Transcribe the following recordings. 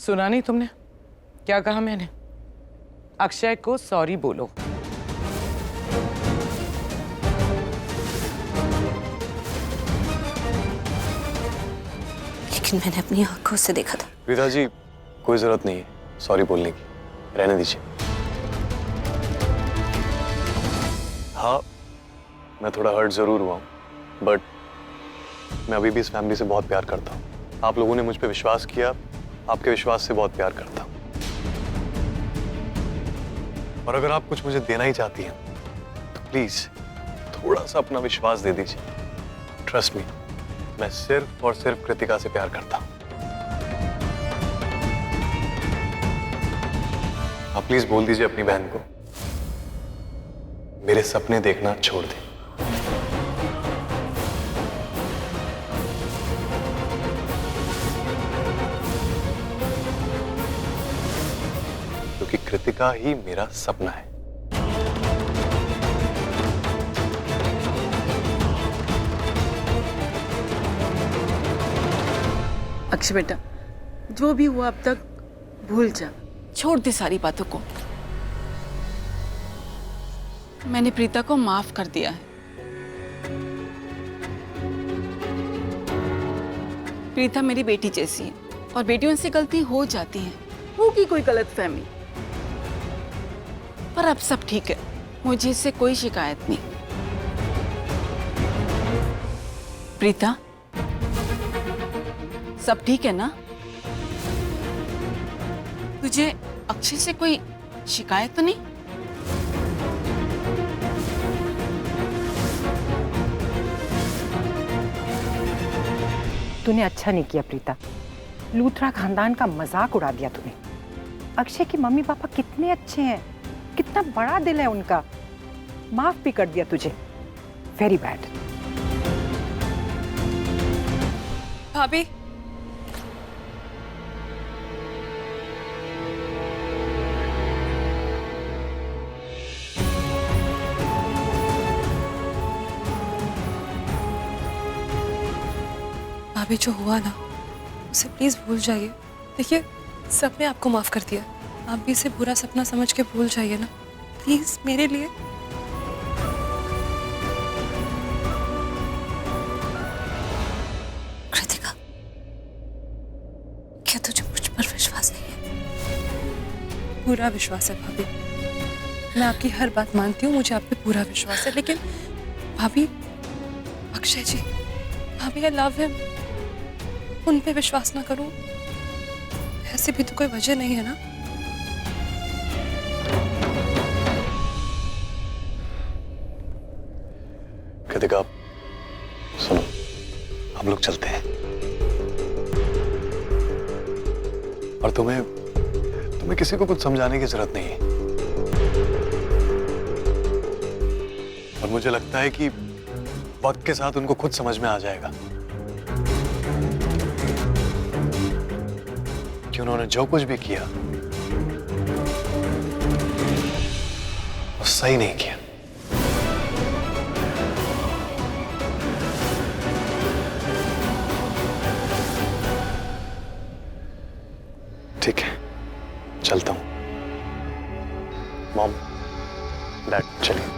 सुना नहीं तुमने? क्या कहा मैंने? अक्षय को सॉरी बोलो। लेकिन मैंने अपनी आंखों से देखा था। प्रीता जी, कोई जरूरत नहीं है सॉरी बोलने की, रहने दीजिए। हाँ, मैं थोड़ा हर्ट जरूर हुआ हूँ, बट मैं अभी भी इस फैमिली से बहुत प्यार करता हूँ। आप लोगों ने मुझ पे विश्वास किया, आपके विश्वास से बहुत प्यार करता हूँ। और अगर आप कुछ मुझे देना ही चाहती हैं तो प्लीज थोड़ा सा अपना विश्वास दे दीजिए। ट्रस्ट मी, मैं सिर्फ और सिर्फ कृतिका से प्यार करता हूँ। आप प्लीज बोल दीजिए अपनी बहन को मेरे सपने देखना छोड़ दे। क्योंकि कृतिका ही मेरा सपना है। अक्षय बेटा, जो भी हुआ अब तक भूल जा, छोड़ दे सारी बातों को। मैंने प्रीता को माफ कर दिया है। प्रीता मेरी बेटी जैसी है और बेटियों से गलती हो जाती है, होगी कोई गलतफहमी, पर अब सब ठीक है। मुझे इससे कोई शिकायत नहीं। प्रीता, सब ठीक है ना? तुझे अक्षय से कोई शिकायत तो नहीं? तूने अच्छा नहीं किया प्रीता, लूथरा खानदान का मजाक उड़ा दिया तूने। अक्षय की मम्मी पापा कितने अच्छे हैं, कितना बड़ा दिल है उनका, माफ भी कर दिया तुझे। Very bad. भाभी, भाभी जो हुआ ना उसे प्लीज भूल जाइए। देखिए, सबने आपको माफ कर दिया, आप भी इसे बुरा सपना समझ के भूल जाइए ना, प्लीज मेरे लिए। कृतिका, क्या तुझे मुझ पर विश्वास नहीं है? पूरा विश्वास है भाभी, मैं आपकी हर बात मानती हूँ, मुझे आप पे पूरा विश्वास है। लेकिन भाभी, अक्षय जी, भाभी आई लव हिम, उन पे विश्वास ना करूं, ऐसे भी तो कोई वजह नहीं है ना। कृतिका सुनो, हम लोग चलते हैं। और तुम्हें किसी को कुछ समझाने की जरूरत नहीं है। और मुझे लगता है कि वक्त के साथ उनको खुद समझ में आ जाएगा कि उन्होंने जो कुछ भी किया वो सही नहीं किया। ठीक है, चलता हूं। मॉम, डैड, चलिए।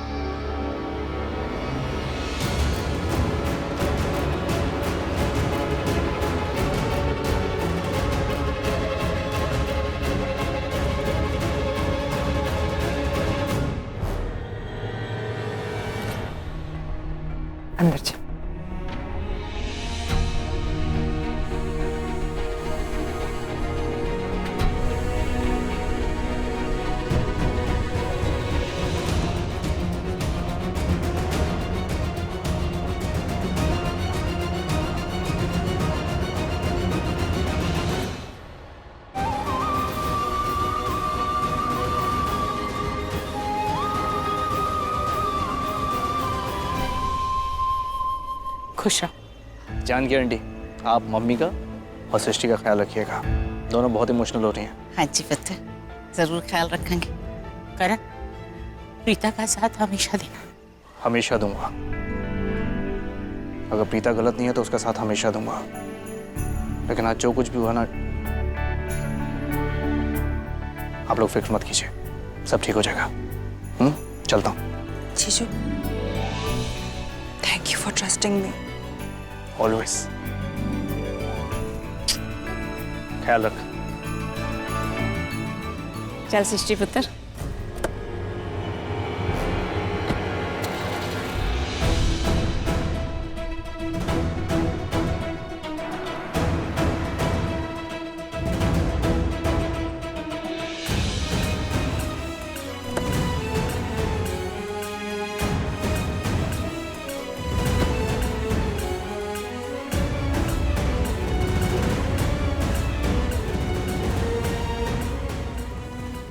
अंदर चल। खुश रहो। जान की आंटी, आप मम्मी का और सृष्टि का ख्याल रखिएगा, दोनों बहुत इमोशनल हो रही हैं। हाँ जी पुत्र, जरूर ख्याल रखेंगे। करण, प्रीता का साथ हमेशा देना। हमेशा दूंगा, अगर प्रीता गलत नहीं है तो उसका साथ हमेशा दूंगा। लेकिन आज जो कुछ भी हुआ ना, आप लोग फिक्र मत कीजिए, सब ठीक हो जाएगा। चलता हूँ। जीजू, thank you for trusting me. Always. ख्याल रख। चल सृष्टि पुत्र।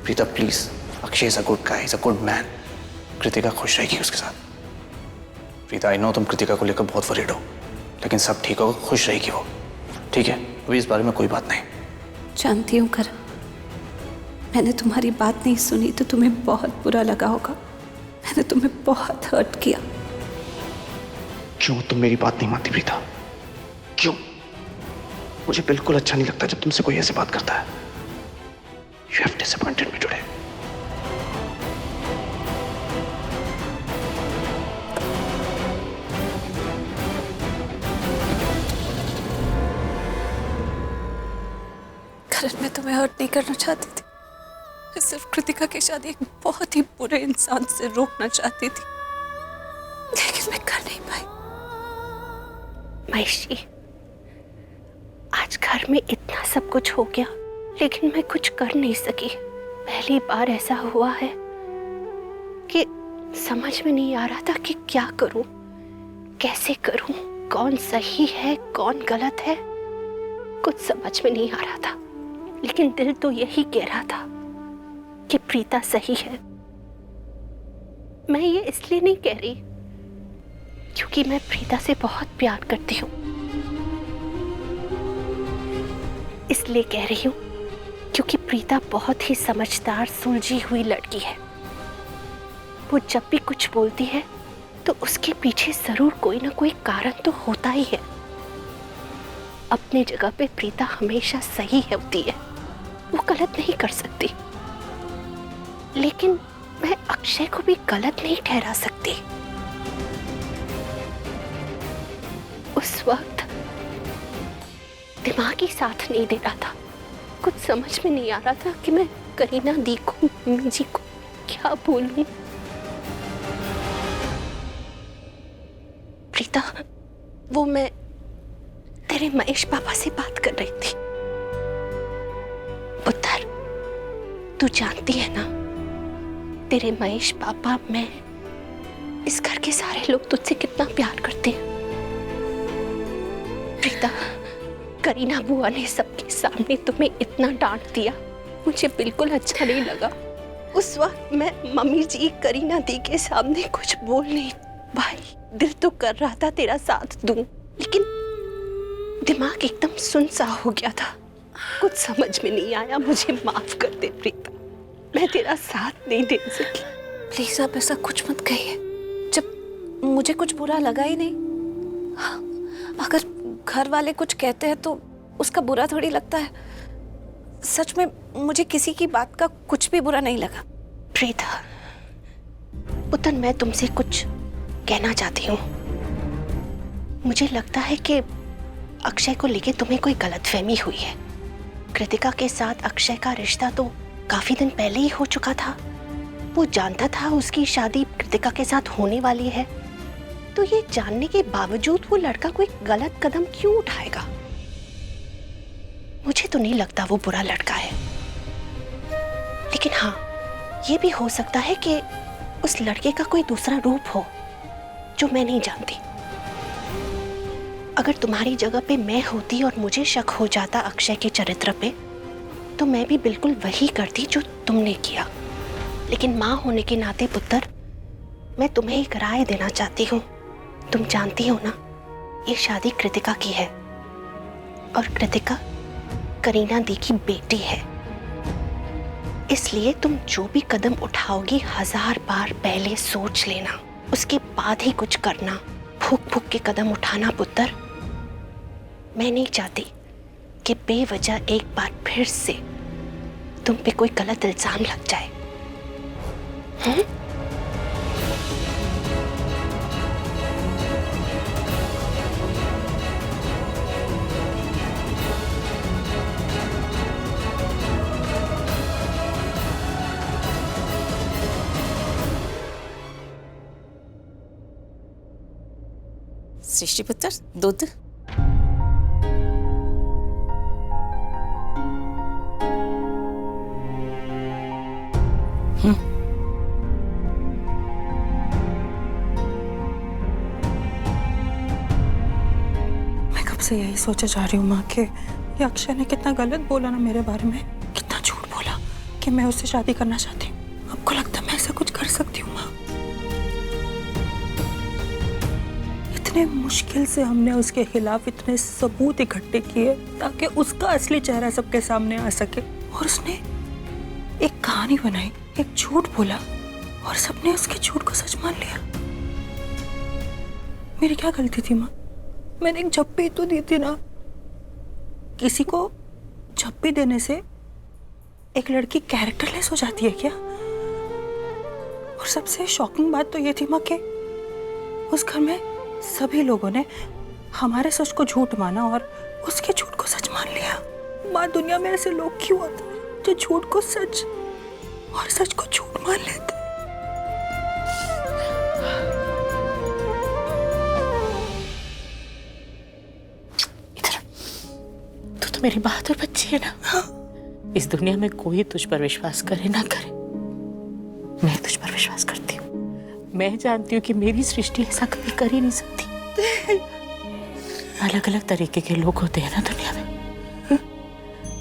Preeta please, Akshay is a good guy, is a good man. Kritika खुश रहेगी उसके साथ। प्रीता आई नो तुम कृतिका को लेकर बहुत वरीड हो, लेकिन सब ठीक होगा, खुश रहेगी वो। ठीक है, अभी इस बारे में कोई बात नहीं। जानती हूँ करण, मैंने तुम्हारी बात नहीं सुनी तो तुम्हें बहुत बुरा लगा होगा। मैंने तुम्हें बहुत हर्ट किया। क्यों तुम मेरी बात नहीं मानती प्रीता? क्यों? मुझे बिल्कुल अच्छा नहीं लगता जब तुमसे कोई ऐसी बात करता है। You have disappointed me today. करण, मैं तुम्हें हर्ट नहीं करना चाहती थी। मैं सिर्फ कृतिका की शादी एक बहुत ही बुरे इंसान से रोकना चाहती थी, लेकिन मैं कर नहीं पाई। महेशी, आज घर में इतना सब कुछ हो गया, लेकिन मैं कुछ कर नहीं सकी। पहली बार ऐसा हुआ है कि समझ में नहीं आ रहा था कि क्या करूं, कैसे करूं, कौन सही है कौन गलत है, कुछ समझ में नहीं आ रहा था। लेकिन दिल तो यही कह रहा था कि प्रीता सही है। मैं ये इसलिए नहीं कह रही क्योंकि मैं प्रीता से बहुत प्यार करती हूँ, इसलिए कह रही हूँ क्योंकि प्रीता बहुत ही समझदार, सुलझी हुई लड़की है। वो जब भी कुछ बोलती है तो उसके पीछे जरूर कोई ना कोई कारण तो होता ही है। अपनी जगह पे प्रीता हमेशा सही होती है, वो गलत नहीं कर सकती। लेकिन मैं अक्षय को भी गलत नहीं ठहरा सकती। उस वक्त दिमाग ही साथ नहीं दे रहा था, कुछ समझ में नहीं आ रहा था कि मैं करीना दी को, मम्मी जी को क्या बोलूं। प्रीता, वो मैं तेरे महेश पापा से बात कर रही थी। पुत्र, तू जानती है ना, तेरे महेश पापा, मैं, इस घर के सारे लोग तुझसे कितना प्यार करते हैं। प्रीता, करीना बुआ ने सबके सामने तुम्हें इतना डांट दिया, मुझे बिल्कुल अच्छा नहीं लगा। उस वक्त मैं मम्मी जी, करीना दी के सामने कुछ बोल नहीं पाई। दिल तो कर रहा था तेरा साथ दूं, लेकिन दिमाग एकदम सुन सा हो गया था, कुछ समझ में नहीं आया। मुझे माफ कर दे प्रीता, मैं तेरा साथ नहीं दे सकी। प्लीज आप ऐसा कुछ मत कहिए, जब मुझे कुछ बुरा लगा ही नहीं। हाँ, अगर घर वाले कुछ कहते हैं तो उसका बुरा थोड़ी लगता है। सच में मुझे किसी की बात का कुछ भी बुरा नहीं लगा। प्रीता, पुत्र, मैं तुमसे कुछ कहना चाहती हूँ। मुझे लगता है कि अक्षय को लेके तुम्हें कोई गलतफहमी हुई है। कृतिका के साथ अक्षय का रिश्ता तो काफी दिन पहले ही हो चुका था। वो जानता था उसकी शादी कृतिका के साथ होने वाली है, तो ये जानने के बावजूद वो लड़का कोई गलत कदम क्यों उठाएगा? मुझे तो नहीं लगता वो बुरा लड़का है, लेकिन हाँ, ये भी हो सकता है कि उस लड़के का कोई दूसरा रूप हो जो मैं नहीं जानती। अगर तुम्हारी जगह पे मैं होती और मुझे शक हो जाता अक्षय के चरित्र पे, तो मैं भी बिल्कुल वही करती जो तुमने किया। लेकिन माँ होने के नाते पुत्र, मैं तुम्हें एक राय देना चाहती हूँ। तुम जानती हो ना, ये शादी कृतिका की है और कृतिका करीना दी की बेटी है। इसलिए तुम जो भी कदम उठाओगी 1000 बार पहले सोच लेना, उसके बाद ही कुछ करना। फूक फूक के कदम उठाना पुत्र। मैं नहीं चाहती कि बेवजह एक बार फिर से तुम पे कोई गलत इल्जाम लग जाए। सृष्टि पुत्र दूध। मैं कब से यही सोचे जा रही हूँ माँ के ये अक्षय ने कितना गलत बोला ना मेरे बारे में, कितना झूठ बोला कि मैं उससे शादी करना चाहती हूँ। आपको लगता है मैं ऐसा कुछ कर सकती हूँ माँ? इतने मुश्किल से हमने उसके खिलाफ इतने सबूत इकट्ठे किए ताकि उसका असली चेहरा सबके सामने आ सके, और उसने एक कहानी बनाई, एक झूठ बोला और सबने उसके झूठ को सच मान लिया। मेरी क्या गलती थी माँ? मैंने एक झप्पी तो दी थी ना। किसी को झप्पी देने से एक लड़की कैरेक्टरलेस हो जाती है क्या? और सबसे शॉकिंग बात तो ये थी माँ कि उस घर में सभी लोगों ने हमारे सच को झूठ माना और उसके झूठ को सच मान लिया। माँ, दुनिया में ऐसे लोग क्यों होते हैं जो झूठ को सच और सच को झूठ मान लेते? तू तो मेरी बहादुर बच्ची है ना। हाँ। इस दुनिया में कोई तुझ पर विश्वास करे ना करे, मैं तुझ पर विश्वास करती हूँ। मैं जानती हूँ कि मेरी सृष्टि ऐसा कभी कर ही नहीं सकती। अलग अलग तरीके के लोग होते हैं ना दुनिया में।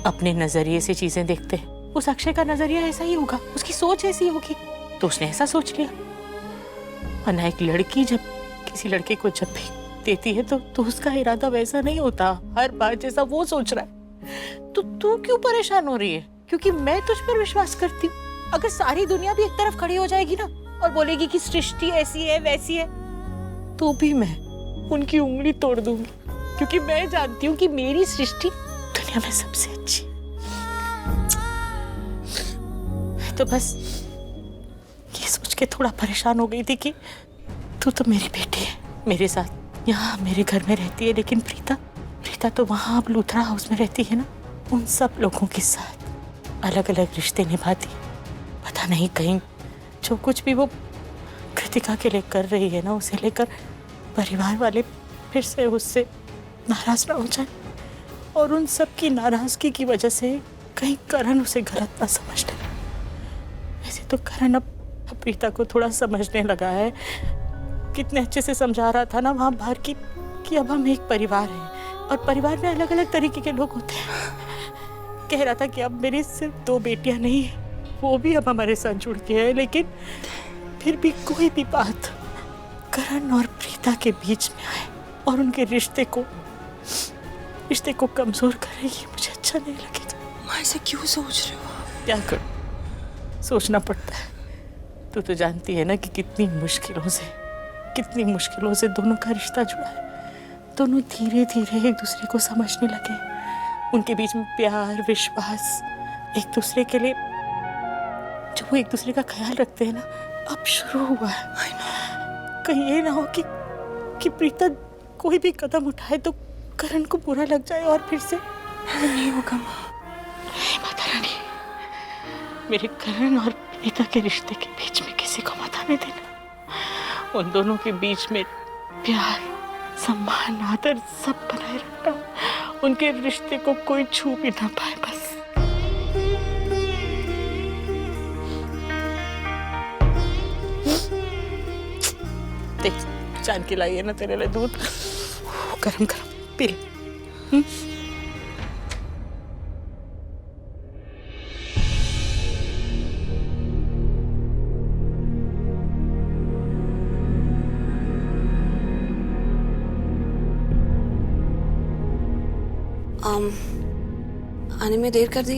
अपने नजरिए से चीजें देखते हैं। उस अक्षय का नजरिया ऐसा ही होगा, उसकी सोच ऐसी होगी, तो उसने ऐसा सोच लिया। वरना एक लड़की जब किसी लड़के को जब भी देती है तो उसका इरादा वैसा नहीं होता हर बार जैसा वो सोच रहा है। तो तू क्यों परेशान हो रही है? क्योंकि मैं तुझ पर विश्वास करती हूँ। अगर सारी दुनिया भी एक तरफ खड़ी हो जाएगी ना और बोलेगी कि सृष्टि ऐसी है वैसी है, तो भी मैं उनकी उंगली तोड़ दूंगी, क्योंकि मैं जानती हूँ कि मेरी सृष्टि दुनिया में सबसे अच्छी। तो बस ये सोच के थोड़ा परेशान हो गई थी कि तू तो मेरी बेटी है, मेरे साथ यहाँ मेरे घर में रहती है, लेकिन प्रीता तो वहाँ अब लूथरा हाउस में रहती है ना, उन सब लोगों के साथ अलग अलग रिश्ते निभाती। पता नहीं कहीं जो कुछ भी वो कृतिका के लिए कर रही है ना, उसे लेकर परिवार वाले फिर से उससे नाराज ना हो जाए, और उन सब की नाराजगी की वजह से कहीं करण उसे गलत ना समझ ले। वैसे तो करण अब प्रीता को थोड़ा समझने लगा है। कितने अच्छे से समझा रहा था ना वहाँ बाहर की कि अब हम एक परिवार हैं और परिवार में अलग अलग तरीके के लोग होते हैं। कह रहा था कि अब मेरी सिर्फ 2 बेटियां नहीं, वो भी अब हमारे साथ जुड़ के है, लेकिन फिर भी कोई भी बात करण और प्रीता के बीच में आए और उनके रिश्ते को कमजोर करेगी, मुझे अच्छा नहीं लगेगा। माँ, ऐसे क्यों सोच रहे हो? क्या कर, सोचना पड़ता है। तू तो जानती है ना कि कितनी मुश्किलों से दोनों का रिश्ता जुड़ा है। दोनों धीरे धीरे एक दूसरे को समझने लगे। उनके बीच में प्यार, विश्वास, एक दूसरे के लिए जो वो एक दूसरे का ख्याल रखते हैं ना, अब शुरू हुआ है। कहीं ये ना हो कि प्रीता कोई भी कदम उठाए तो करण को बुरा लग जाए और फिर से नहीं होगा माँ। माता रानी, मेरे करण और प्रीता के रिश्ते के बीच में किसी को मत आने देना। उन दोनों के बीच में प्यार, सम्मान, आदर सब बनाए रखना। उनके रिश्ते को कोई छू भी ना पाए, बस। देख, जान के लाई है ना तेरे लिए दूध, गरम गरम पी ले। आने में देर कर दी?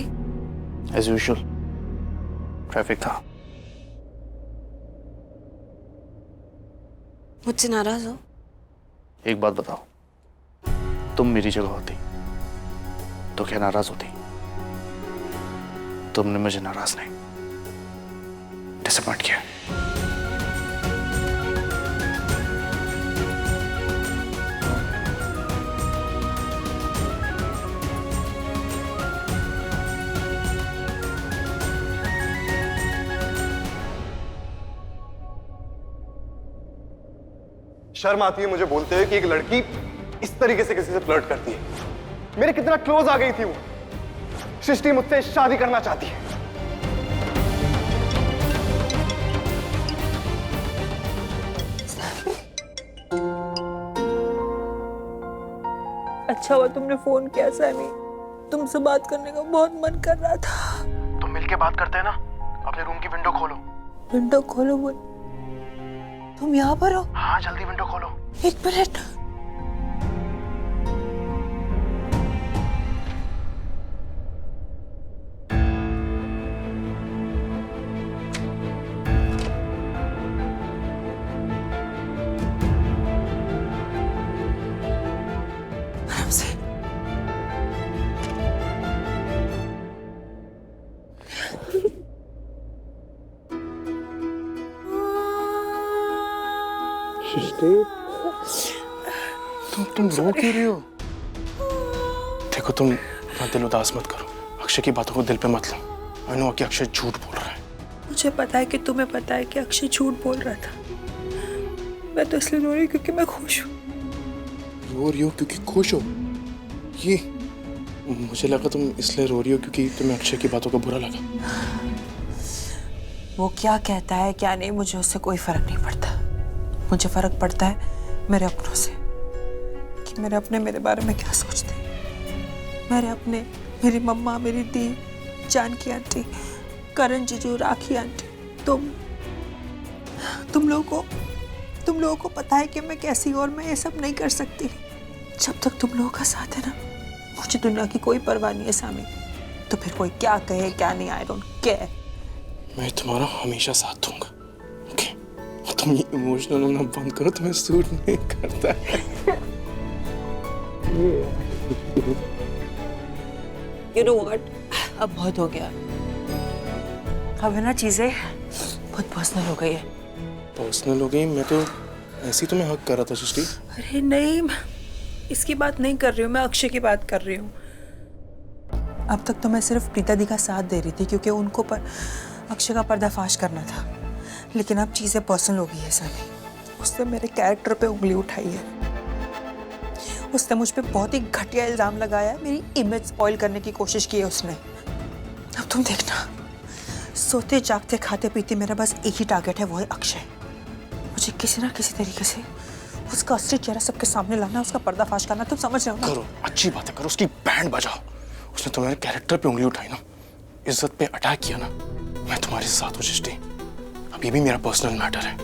एज यूजुअल, ट्रैफिक था। मुझसे नाराज हो? एक बात बताओ, तुम मेरी जगह होती तो क्या नाराज होती? तुमने मुझे नाराज नहीं, डिसअपॉइंट किया। शर्म आती है मुझे बोलते हुए कि एक लड़की इस तरीके से किसी से फ्लर्ट करती है। मेरे कितना क्लोज आ गई थी वो। सृष्टि मुझसे शादी करना चाहती है। अच्छा हुआ तुमने फोन किया सैमी, तुमसे बात करने का बहुत मन कर रहा था। तुम मिलके बात करते हैं ना, अपने रूम की विंडो खोलो। विंडो खोलो बोल, तुम यहाँ पर हो? हाँ जल्दी विंडो खोलो। एक मिनट। आराम से। तुम रो क्यों रही हो? देखो तुम अपना दिल उदास मत करो, अक्षय की बातों को दिल पे मत लो। आई नो कि अक्षय झूठ बोल रहा है। मुझे पता है कि तुम्हें पता है कि अक्षय झूठ बोल रहा था। मैं तो इसलिए रो रही हूँ क्योंकि मैं खुश हूँ। रो रही हो क्योंकि खुश हो? ये मुझे लगा तुम इसलिए रो रही हो क्योंकि तुम्हें अक्षय की बातों का बुरा लगा। वो क्या कहता है क्या नहीं, मुझे उससे कोई फर्क नहीं पड़ता। मुझे फर्क पड़ता है मेरे अपनों से, कि मेरे अपने मेरे बारे में क्या सोचते हैं। मेरे अपने, मेरी मम्मा, मेरी दी, जानकी आंटी, करण जीजू, राखी आंटी, तुम लोगों को पता है कि मैं कैसी, और मैं ये सब नहीं कर सकती। जब तक तुम लोगों का साथ है ना, मुझे दुनिया की कोई परवाह नहीं है सामी। तो फिर कोई क्या कहे क्या नहीं, आई डोंट केयर। मैं तुम्हारा हमेशा साथ दूंगा। ओके? तुम ये इमोशनल होना बंद करो, तुम्हें सूट नहीं करता है। You know what? अब बहुत हो गया। अब है ना चीजें बहुत पर्सनल हो गई है। पर्सनल हो गई? मैं तो ऐसी तुम्हें हक कर रहा था सृष्टि। अरे नहीं, इसकी बात नहीं कर रही हूँ, मैं अक्षय की बात कर रही हूँ। अब तक तो मैं सिर्फ प्रीता दी का साथ दे रही थी क्योंकि उनको पर अक्षय का पर्दाफाश करना था, लेकिन अब चीजें पर्सनल हो गई है सभी। उसने मेरे कैरेक्टर पे उंगली उठाई है। उसने मुझ पे बहुत ही घटिया इल्जाम लगाया है, मेरी इमेज स्पॉइल करने की कोशिश की है उसने। अब तुम देखना, सोते जागते खाते पीते मेरा बस एक ही टारगेट है, वो है अक्षय। मुझे किसी ना किसी तरीके से उसका असली चेहरा सबके सामने लाना, उसका पर्दाफाश करना। तुम समझ रहे हो ना? करो, अच्छी बात है, करो, उसकी बैंड बजाओ। उसने तुम्हारे कैरेक्टर पे उंगली उठाई ना, इज्जत पे अटैक किया ना, मैं तुम्हारे साथ हूँ सृष्टि। अब ये भी मेरा पर्सनल मैटर है।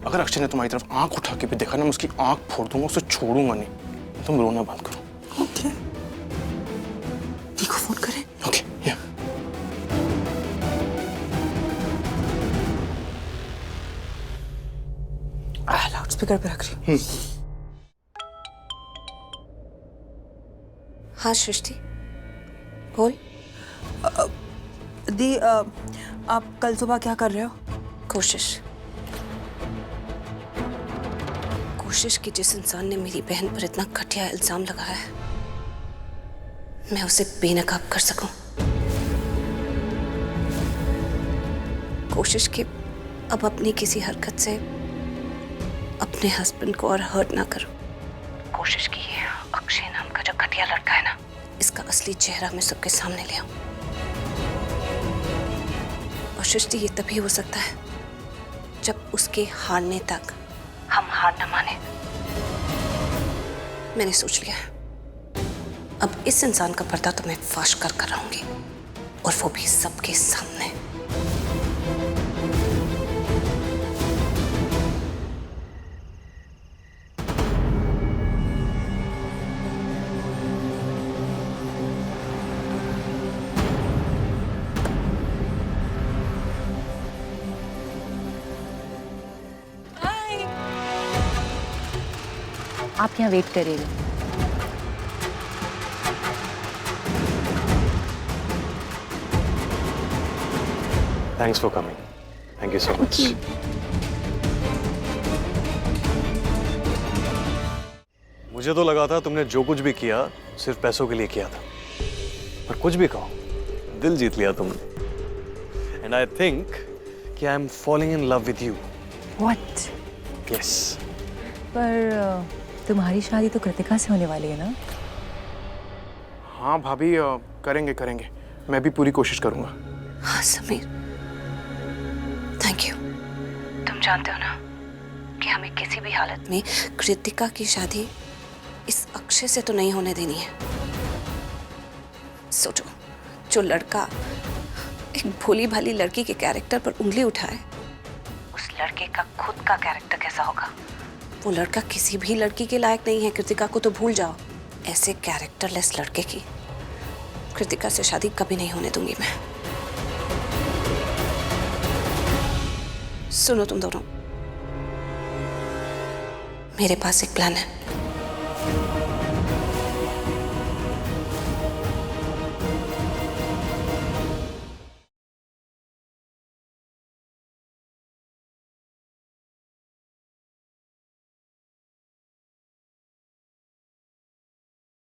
अगर अक्षय ने तुम्हारी तरफ आंख उठा के भी देखा ना, मैं उसकी आंख फोड़ दूंगा, उसे छोड़ूंगा नहीं। तुम रोना बंद करो। ओके, देखो फोन करें। ओके, या लाउड स्पीकर पे रख रही हूँ। हाँ सृष्टि बोल। दी, आप कल सुबह क्या कर रहे हो? कोशिश कि जिस इंसान ने मेरी बहन पर इतना घटिया इल्जाम लगाया है, मैं उसे बेनकाब कर सकूं। कोशिश कि अब अपनी किसी हरकत से अपने हस्बैंड को और हर्ट ना करूं। कोशिश की है अक्षय नाम का जो घटिया लड़का है ना, इसका असली चेहरा मैं सबके सामने ले आऊं। और सृष्टि ये तभी हो सकता है जब उसके हारने तक हम हार न माने। मैंने सोच लिया है, अब इस इंसान का पर्दा तो मैं फाश कर रहूंगी, और वो भी सबके सामने। आप यहाँ वेट करिएगा। Thanks for coming, thank you so much. मुझे तो लगा था तुमने जो कुछ भी किया सिर्फ पैसों के लिए किया था, पर कुछ भी कहो, दिल जीत लिया तुमने। एंड आई थिंक कि I am following in love with you. What? Yes. पर तुम्हारी शादी तो कृतिका से होने वाली है ना? हाँ भाभी, करेंगे करेंगे, मैं भी पूरी कोशिश करूंगा। हाँ समीर, थैंक यू। तुम जानते हो ना कि हमें किसी भी हालत में कृतिका की शादी इस अक्षय से तो नहीं होने देनी है। सोचो, जो लड़का एक भोली भाली लड़की के कैरेक्टर पर उंगली उठाए, उस लड़के का खुद का कैरेक्टर कैसा होगा? वो लड़का किसी भी लड़की के लायक नहीं है। कृतिका को तो भूल जाओ। ऐसे कैरेक्टरलेस लड़के की कृतिका से शादी कभी नहीं होने दूंगी मैं। सुनो तुम दोनों, मेरे पास एक प्लान है।